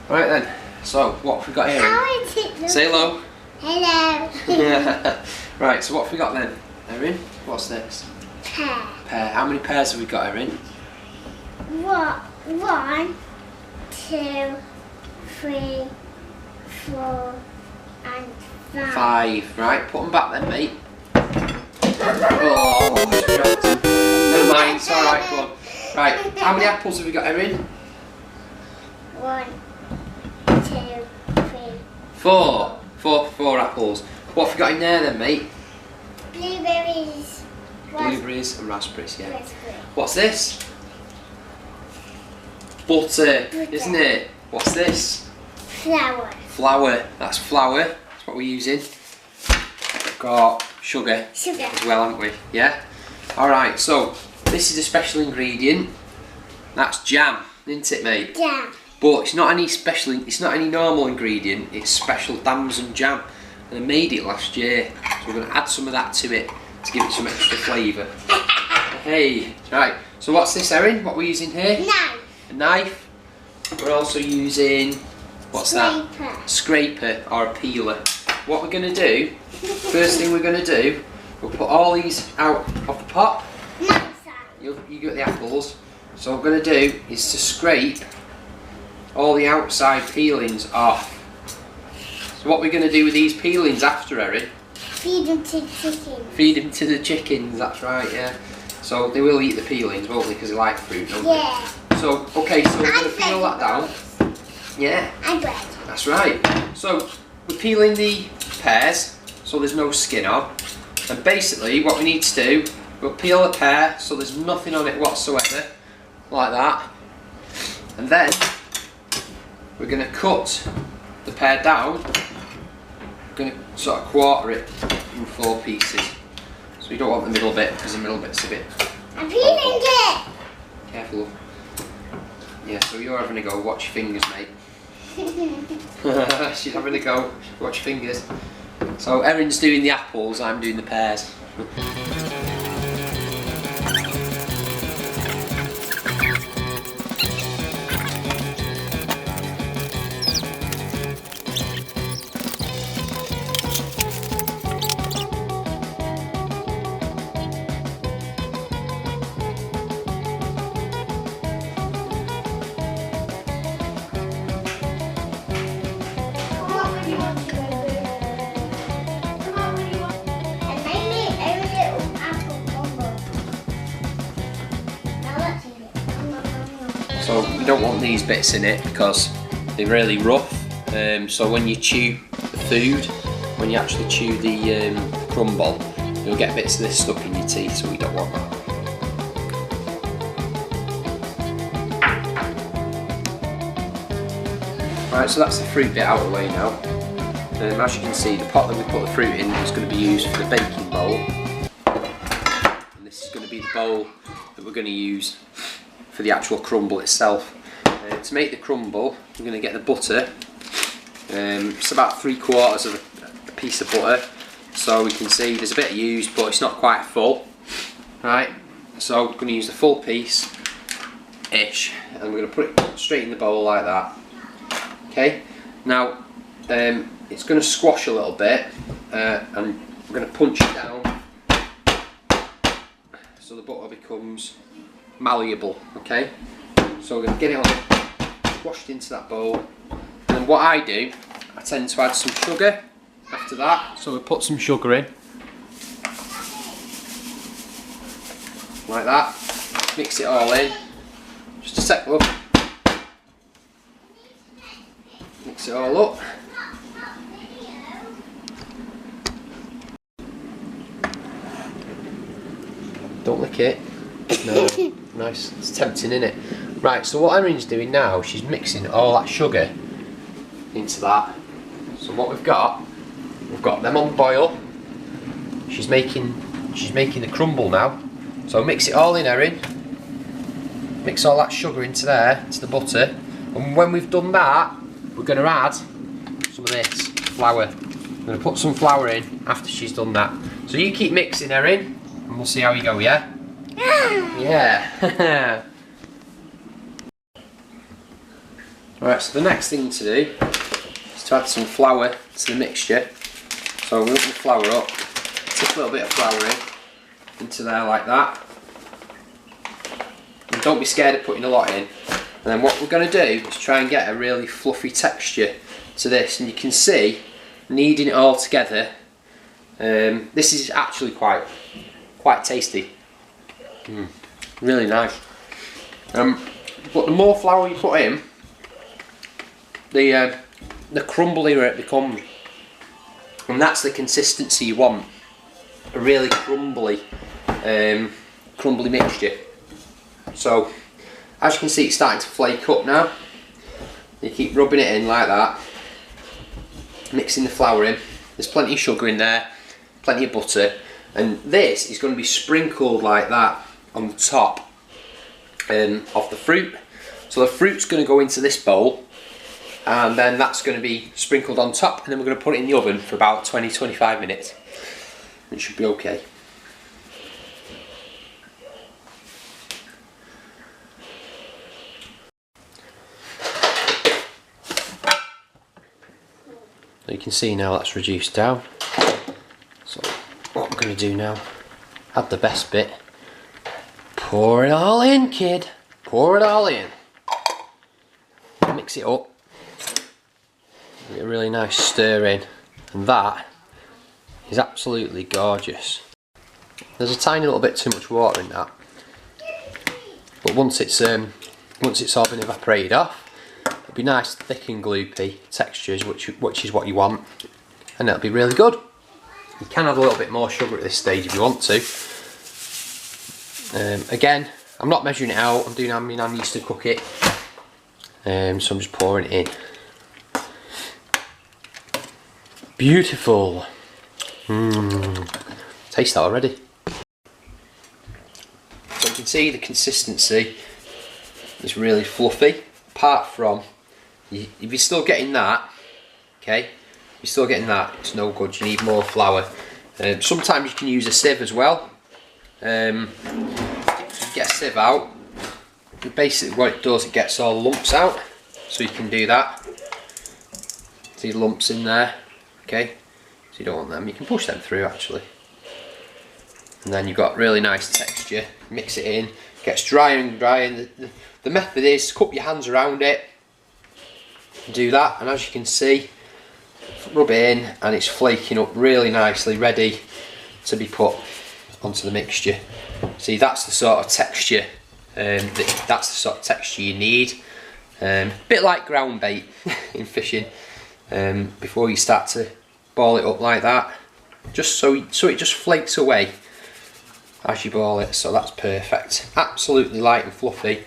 Right then, so what have we got here? Say hello. Hello. Right, so what have we got then, Eryn? What's this? Pear. Pear. How many pears have we got, Eryn? One, 2, 3, 4, and 5. 5. Right, put them back then, mate. Oh, never mind, it's alright, go on. Right, how many apples have we got, Eryn? 1, 2, 3. 4. Four apples. What have we got in there then, mate? Blueberries. Blueberries and raspberries, yeah. Raspberry. What's this? Butter, isn't it? What's this? Flour. Flour. That's flour. That's what we're using. We've got sugar Sugar. as well, haven't we? Yeah? Alright, so this is a special ingredient. That's jam, isn't it, mate? Jam. But it's not any normal ingredient, it's special damson jam. And I made it last year. So we're going to add some of that to it to give it some extra flavour. Hey, right, so what's this, Eryn? What we're using here? Knife. A knife. We're also using, what's that? Scraper or a peeler. What we're going to do, first thing we're going to do, we'll put all these out of the pot. You get the apples. So what we're going to do is to scrape all the outside peelings off. So what we're going to do with these peelings after, Eryn? Feed them to the chickens. Feed them to the chickens, that's right, yeah. So they will eat the peelings, won't they, because they like fruit, don't Yeah. they? So, okay, so we're going to peel that down. Yeah. And bread. That's right. So we're peeling the pears, so there's no skin on. And basically what we need to do, we'll peel the pear so there's nothing on it whatsoever, like that. And then we're going to cut the pear down. We're going to sort of quarter it in 4 pieces. So you don't want the middle bit because the middle bit's a bit... I'm peeling it. Careful. Yeah, so you're having a go. Watch your fingers, mate. She's having a go. Watch your fingers. So Eryn's doing the apples, I'm doing the pears. So you don't want these bits in it because they're really rough. So when you chew the food, when you actually chew the crumble, you'll get bits of this stuck in your teeth, so we don't want that. Right, so that's the fruit bit out of the way now. As you can see, the pot that we put the fruit in is going to be used for the baking bowl. And this is going to be the bowl that we're going to use for the actual crumble itself. To make the crumble, we're going to get the butter. It's about 3/4 of a piece of butter. So we can see there's a bit used, but it's not quite full. Right, so we're going to use the full piece-ish, and we're going to put it straight in the bowl like that. Okay, now it's going to squash a little bit, and we're going to punch it down so the butter becomes malleable. Okay, so we're going to get it on, squashed into that bowl, and then what I do, I tend to add some sugar after that. So we put some sugar in, like that, mix it all in, just a sec, look, mix it all up. Don't lick it. No, nice. It's tempting, isn't it? Right, so what Eryn's doing now, she's mixing all that sugar into that. So what we've got them on boil. She's making the crumble now. So mix it all in, Eryn. Mix all that sugar into there, into the butter. And when we've done that, we're going to add some of this flour. I'm going to put some flour in after she's done that. So you keep mixing, Eryn, and we'll see how you go, yeah? Yeah. Alright, so the next thing to do is to add some flour to the mixture. So we'll open the flour up, tip a little bit of flour into there like that. And don't be scared of putting a lot in. And then what we're going to do is try and get a really fluffy texture to this. And you can see, kneading it all together, this is actually quite tasty. Really nice. But the more flour you put in, the crumblier it becomes. And that's the consistency you want. A really crumbly mixture. So, as you can see, it's starting to flake up now. You keep rubbing it in like that, mixing the flour in. There's plenty of sugar in there, plenty of butter, and this is going to be sprinkled like that on the top of the fruit. So the fruit's going to go into this bowl, and then that's going to be sprinkled on top, and then we're going to put it in the oven for about 20-25 minutes. It should be okay. So you can see now that's reduced down. So what we're going to do now, add the best bit. Pour it all in, kid. Pour it all in. Mix it up. Get a really nice stir in, and that is absolutely gorgeous. There's a tiny little bit too much water in that, but once it's all been evaporated off, it'll be nice, thick and gloopy textures, which is what you want, and it'll be really good. You can add a little bit more sugar at this stage if you want to. Again, I'm not measuring it out. I'm used to cook it, so I'm just pouring it in. Beautiful. Taste that already. So you can see the consistency is really fluffy. Apart from, if you're still getting that, okay, you're still getting that, it's no good. You need more flour. Sometimes you can use a sieve as well. You get a sieve out. Basically, what it does, it gets all lumps out. So you can do that. See lumps in there. Okay, so you don't want them. You can push them through actually, and then you've got really nice texture. Mix it in, gets drier and drier. The method is cup your hands around it, do that, and as you can see, rub it in, and it's flaking up really nicely, ready to be put onto the mixture. See, that's the sort of texture. That's the sort of texture you need. Bit like ground bait in fishing. Before you start to ball it up like that, just so it just flakes away as you ball it. So that's perfect. Absolutely light and fluffy.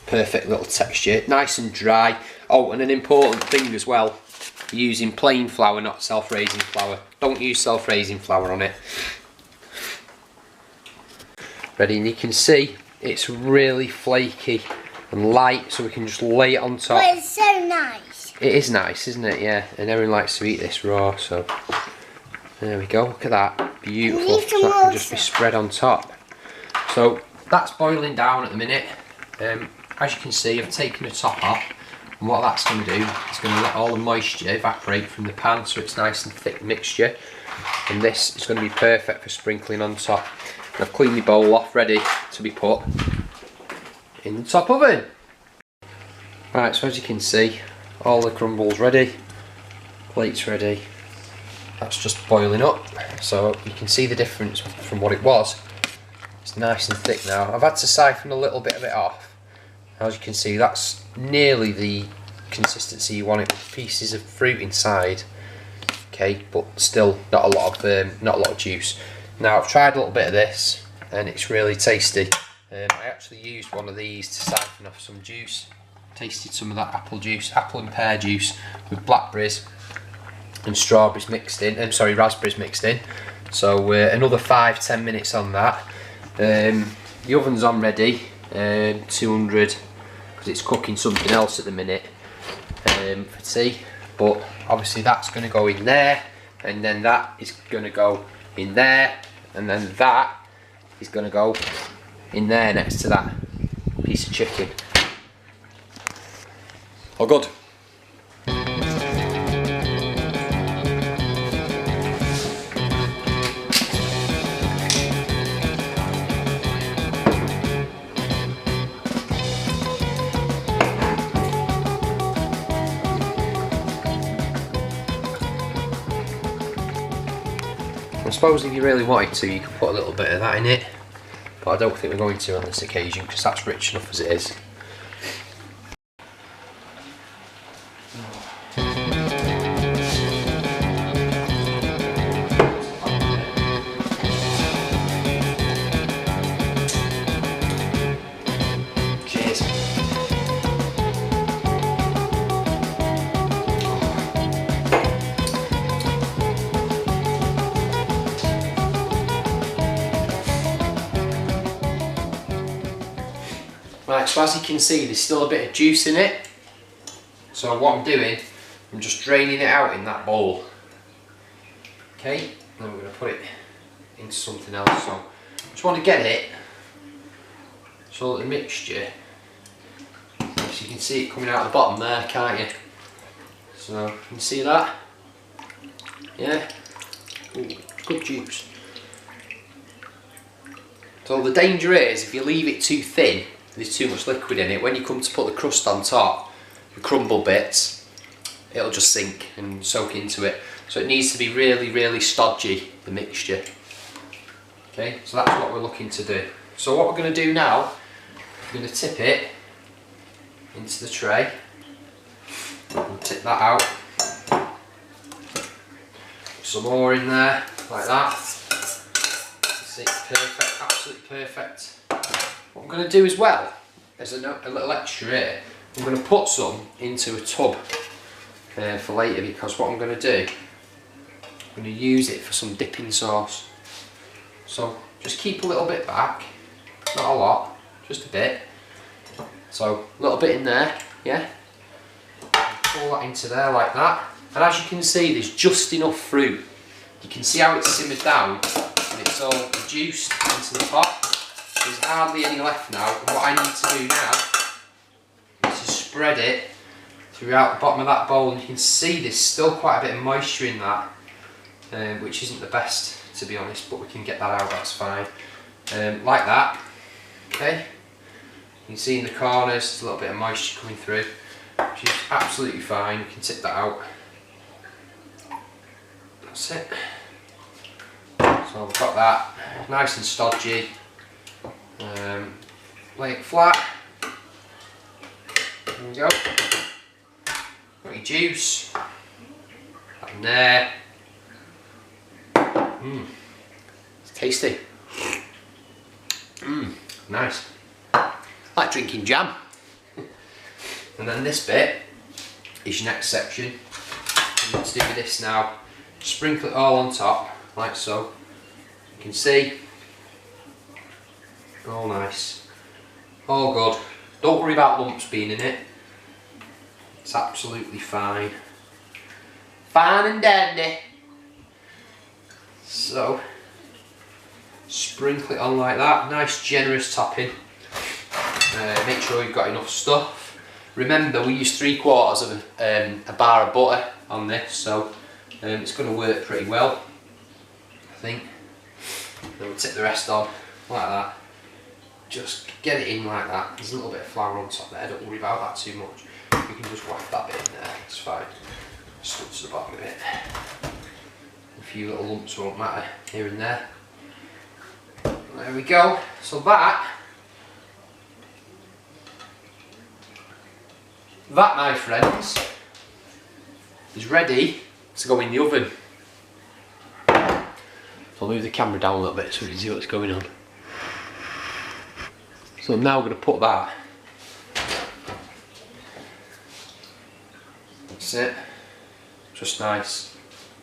Perfect little texture. Nice and dry. Oh, and an important thing as well, you're using plain flour, not self-raising flour. Don't use self-raising flour on it. Ready, and you can see it's really flaky and light, so we can just lay it on top. But it's so nice. It is nice, isn't it? Yeah, and Eryn likes to eat this raw, so there we go. Look at that, beautiful. So that can just be spread on top. So that's boiling down at the minute. As you can see, I've taken the top off, and what that's going to do is going to let all the moisture evaporate from the pan, so it's nice and thick mixture. And this is going to be perfect for sprinkling on top. And I've cleaned my bowl off, ready to be put in the top oven. Right, so as you can see, all the crumbles ready, plates ready. That's just boiling up, so you can see the difference from what it was. It's nice and thick now. I've had to siphon a little bit of it off. As you can see, that's nearly the consistency you want it, with pieces of fruit inside. Okay, but still not a lot of juice. Now I've tried a little bit of this, and it's really tasty. I actually used one of these to siphon off some juice. Tasted some of that apple and pear juice with blackberries and strawberries mixed in, raspberries mixed in. So another 5-10 minutes on that. The oven's on ready, 200, because it's cooking something else at the minute for tea. But obviously that's going to go in there, and then that is going to go in there, and then that is going to go in there next to that piece of chicken. All good. I suppose if you really wanted to, you could put a little bit of that in it, but I don't think we're going to on this occasion because that's rich enough as it is. Cheers. Right, so as you can see, there's still a bit of juice in it. So what I'm doing, I'm just draining it out in that bowl. Okay, then we're going to put it into something else. So just want to get it so that the mixture, so you can see it coming out the bottom there, can't you? So you can see that? Yeah? Ooh, good juice. So the danger is if you leave it too thin, there's too much liquid in it, when you come to put the crust on top, the crumble bits, it'll just sink and soak into it. So it needs to be really, really stodgy, the mixture. Okay, so that's what we're looking to do. So what we're going to do now, we're going to tip it into the tray. We'll tip that out. Put some more in there, like that. See, perfect, absolutely perfect. What I'm going to do as well, there's a little extra here, I'm going to put some into a tub for later, because what I'm going to do, I'm going to use it for some dipping sauce. So just keep a little bit back, not a lot, just a bit. So a little bit in there, yeah. Pull that into there like that. And as you can see, there's just enough fruit. You can see how it's simmered down and it's all reduced into the pot. There's hardly any left now, and what I need to do now is to spread it throughout the bottom of that bowl, and you can see there's still quite a bit of moisture in that, which isn't the best to be honest, but we can get that out, that's fine. Like that, okay? You can see in the corners there's a little bit of moisture coming through, which is absolutely fine, you can tip that out. That's it. So we've got that, nice and stodgy. Lay it flat. There we go. Got your juice. That in there. It's tasty. Nice. Like drinking jam. And then this bit is your next section. What you need to do with this now, sprinkle it all on top, like so. You can see. All nice, all good. Don't worry about lumps being in it. It's absolutely fine. Fine and dandy. So, sprinkle it on like that. Nice generous topping. Make sure you've got enough stuff. Remember, we use 3/4 of a bar of butter on this, so it's going to work pretty well, I think. Then we'll tip the rest on like that. Just get it in like that. There's a little bit of flour on top there, don't worry about that too much. You can just whack that bit in there, it's fine. Stuck to the bottom of it. A few little lumps won't matter here and there. There we go. So that, my friends, is ready to go in the oven. I'll move the camera down a little bit so you can see what's going on. So I'm now going to put that, that's it, just nice,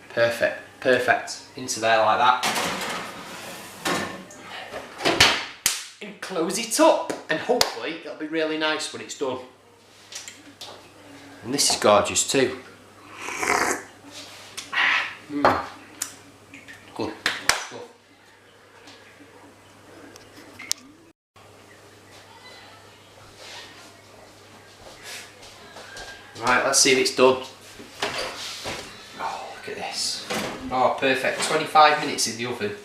perfect, into there like that. And close it up, and hopefully it'll be really nice when it's done. And this is gorgeous too. Good stuff. Right, let's see if it's done. Oh, look at this. Oh, perfect. 25 minutes in the oven.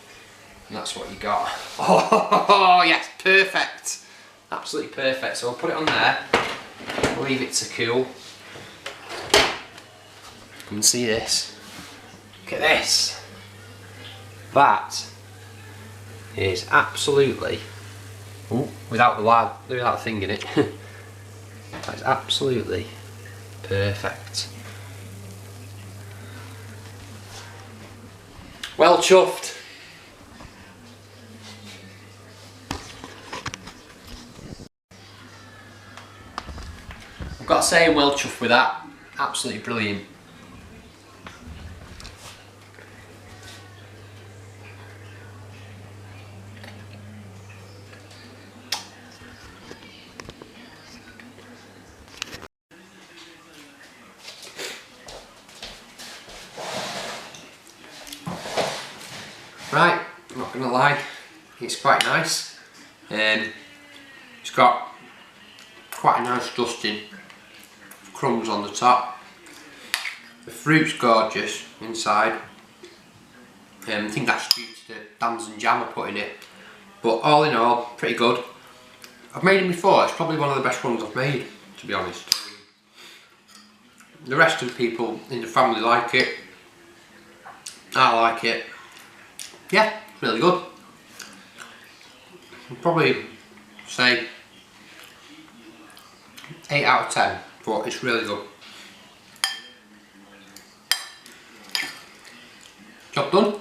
And that's what you got. Oh, yes, perfect. Absolutely perfect. So I'll put it on there. Leave it to cool. Come and see this. Look at this. That is absolutely, without the thing in it, that is absolutely perfect. Well chuffed. I've got to say I'm well chuffed with that. Absolutely brilliant. Right, I'm not going to lie, it's quite nice. It's got quite a nice dusting, crumbs on the top. The fruit's gorgeous inside. I think that's due to the damson jam I put in it. But all in all, pretty good. I've made it before, it's probably one of the best ones I've made, to be honest. The rest of the people in the family like it. I like it. Yeah, it's really good. I'd probably say 8 out of 10, but it's really good. Job done.